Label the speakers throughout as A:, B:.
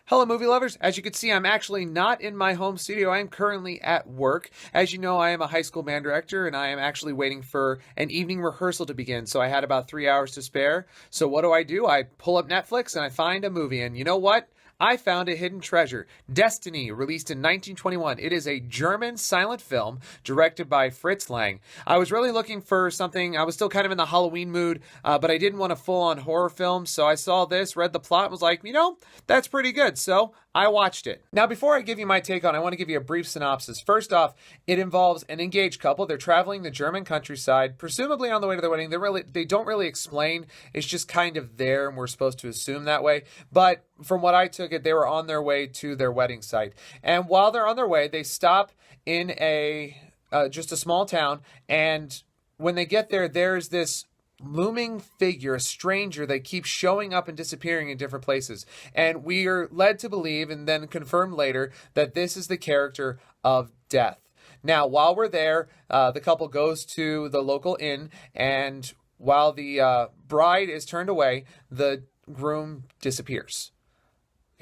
A: Hello, movie lovers. As you can see, I'm actually not in my home studio. I am currently at work. As you know, I am a high school band director, and I am actually waiting for an evening rehearsal to begin. So I had about 3 hours to spare. So what do? I pull up Netflix and I find a movie. And you know what? I found a hidden treasure. Destiny, released in 1921. It is a German silent film directed by Fritz Lang. I was really looking for something. I was still kind of in the Halloween mood, but I didn't want a full-on horror film. So I saw this, read the plot, and was like, that's pretty good. So I watched it. Now, before I give you my take on it, I want to give you a brief synopsis. First off, it involves an engaged couple. They're traveling the German countryside, presumably on the way to their wedding. They don't really explain. It's just kind of there, and we're supposed to assume that way. But from what I took it, they were on their way to their wedding site. And while they're on their way, they stop in just a small town. And when they get there, there's this looming figure, a stranger that keeps showing up and disappearing in different places. And we are led to believe, and then confirmed later, that this is the character of Death. Now, while we're there, the couple goes to the local inn, and while the bride is turned away, the groom disappears.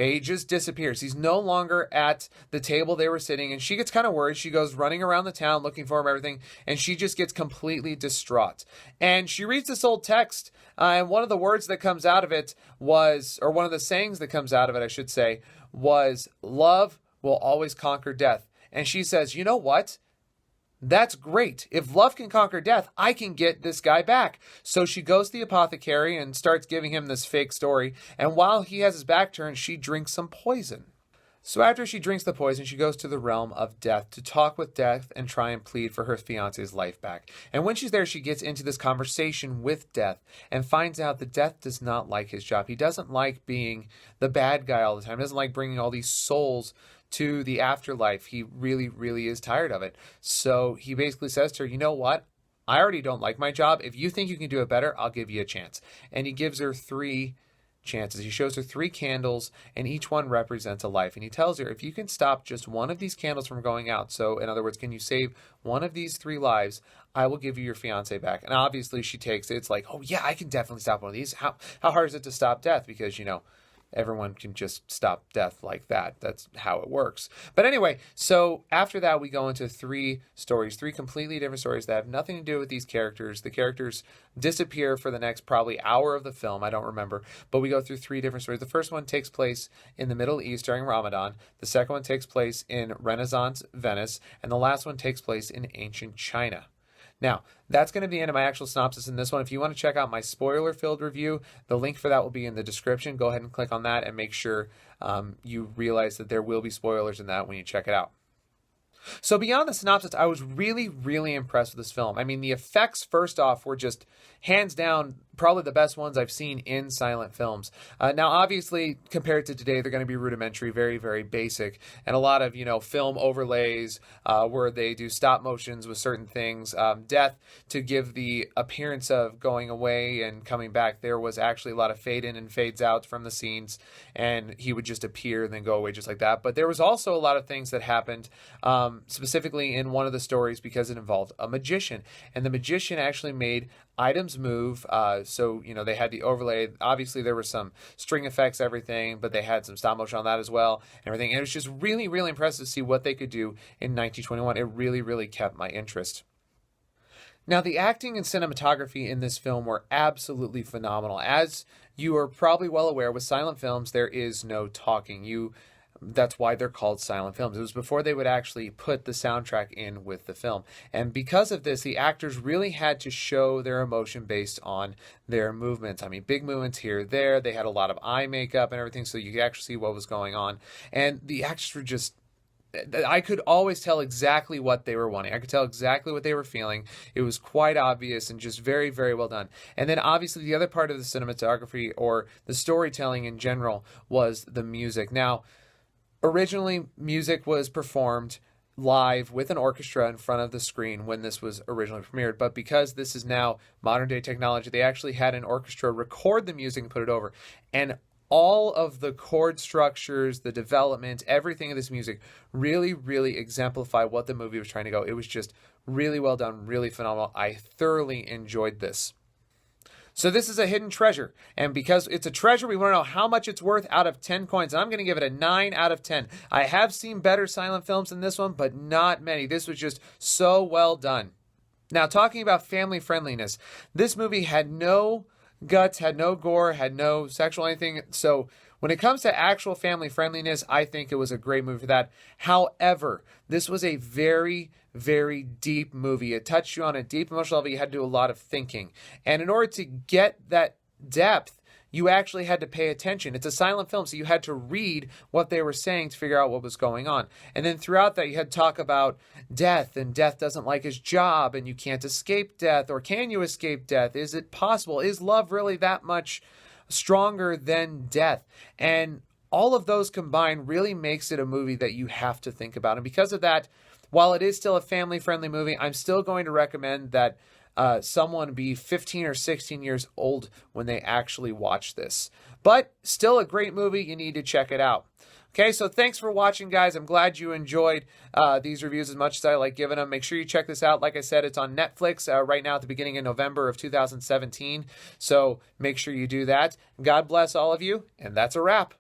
A: Okay, he just disappears. He's no longer at the table they were sitting, and she gets kind of worried. She goes running around the town looking for him, everything, and she just gets completely distraught. And she reads this old text, and one of the words that comes out of it was, or one of the sayings that comes out of it, I should say, was, "Love will always conquer death." And she says, you know what? That's great. If love can conquer death, I can get this guy back. So she goes to the apothecary and starts giving him this fake story. And while he has his back turned, she drinks some poison. So after she drinks the poison, she goes to the realm of Death to talk with Death and try and plead for her fiance's life back. And when she's there, she gets into this conversation with Death and finds out that Death does not like his job. He doesn't like being the bad guy all the time. He doesn't like bringing all these souls to the afterlife. He really, really is tired of it. So he basically says to her, you know what? I already don't like my job. If you think you can do it better, I'll give you a chance. And he gives her 3 chances. He shows her 3 candles, and each one represents a life. And he tells her, if you can stop just one of these candles from going out, so in other words, can you save one of these 3 lives, I will give you your fiance back. And obviously she takes it. It's like, oh yeah, I can definitely stop one of these. How hard is it to stop death? Because, everyone can just stop death like that. That's how it works. But anyway, so after that, we go into 3 stories, 3 completely different stories that have nothing to do with these characters. The characters disappear for the next probably hour of the film. I don't remember. But we go through 3 different stories. The first one takes place in the Middle East during Ramadan. The second one takes place in Renaissance Venice. And the last one takes place in ancient China. Now, that's going to be the end of my actual synopsis in this one. If you want to check out my spoiler-filled review, the link for that will be in the description. Go ahead and click on that and make sure you realize that there will be spoilers in that when you check it out. So beyond the synopsis, I was really, really impressed with this film. I mean, the effects, first off, were just hands down probably the best ones I've seen in silent films. Now, obviously, compared to today, they're going to be rudimentary, very, very basic, and a lot of, film overlays where they do stop motions with certain things. Death, to give the appearance of going away and coming back, there was actually a lot of fade in and fades out from the scenes, and he would just appear and then go away just like that. But there was also a lot of things that happened, specifically in one of the stories, because it involved a magician, and the magician actually made items move. So, they had the overlay. Obviously, there were some string effects, everything, but they had some stop motion on that as well, and everything. And it was just really, really impressive to see what they could do in 1921. It really, really kept my interest. Now, the acting and cinematography in this film were absolutely phenomenal. As you are probably well aware, with silent films, there is no talking. That's why they're called silent films. It was before they would actually put the soundtrack in with the film. And because of this, the actors really had to show their emotion based on their movements. I mean, big movements here, there. They had a lot of eye makeup and everything, so you could actually see what was going on. And the actors were just... I could always tell exactly what they were wanting. I could tell exactly what they were feeling. It was quite obvious and just very, very well done. And then obviously the other part of the cinematography, or the storytelling in general, was the music. Now, originally, music was performed live with an orchestra in front of the screen when this was originally premiered. But because this is now modern day technology, they actually had an orchestra record the music and put it over. And all of the chord structures, the development, everything of this music really, really exemplify what the movie was trying to go. It was just really well done, really phenomenal. I thoroughly enjoyed this. So this is a hidden treasure, and because it's a treasure, we want to know how much it's worth out of 10 coins, and I'm going to give it a 9 out of 10. I have seen better silent films than this one, but not many. This was just so well done. Now, talking about family friendliness, this movie had no guts, had no gore, had no sexual anything. So when it comes to actual family friendliness, I think it was a great movie for that. However, this was a very, very deep movie. It touched you on a deep emotional level. You had to do a lot of thinking. And in order to get that depth, you actually had to pay attention. It's a silent film, so you had to read what they were saying to figure out what was going on. And then throughout that, you had to talk about death, and death doesn't like his job, and you can't escape death, or can you escape death? Is it possible? Is love really that much stronger than death? And all of those combined really makes it a movie that you have to think about. And because of that, while it is still a family-friendly movie, I'm still going to recommend that someone be 15 or 16 years old when they actually watch this. But still a great movie. You need to check it out. Okay, so thanks for watching, guys. I'm glad you enjoyed these reviews as much as I like giving them. Make sure you check this out. Like I said, it's on Netflix right now at the beginning of November of 2017. So make sure you do that. God bless all of you, and that's a wrap.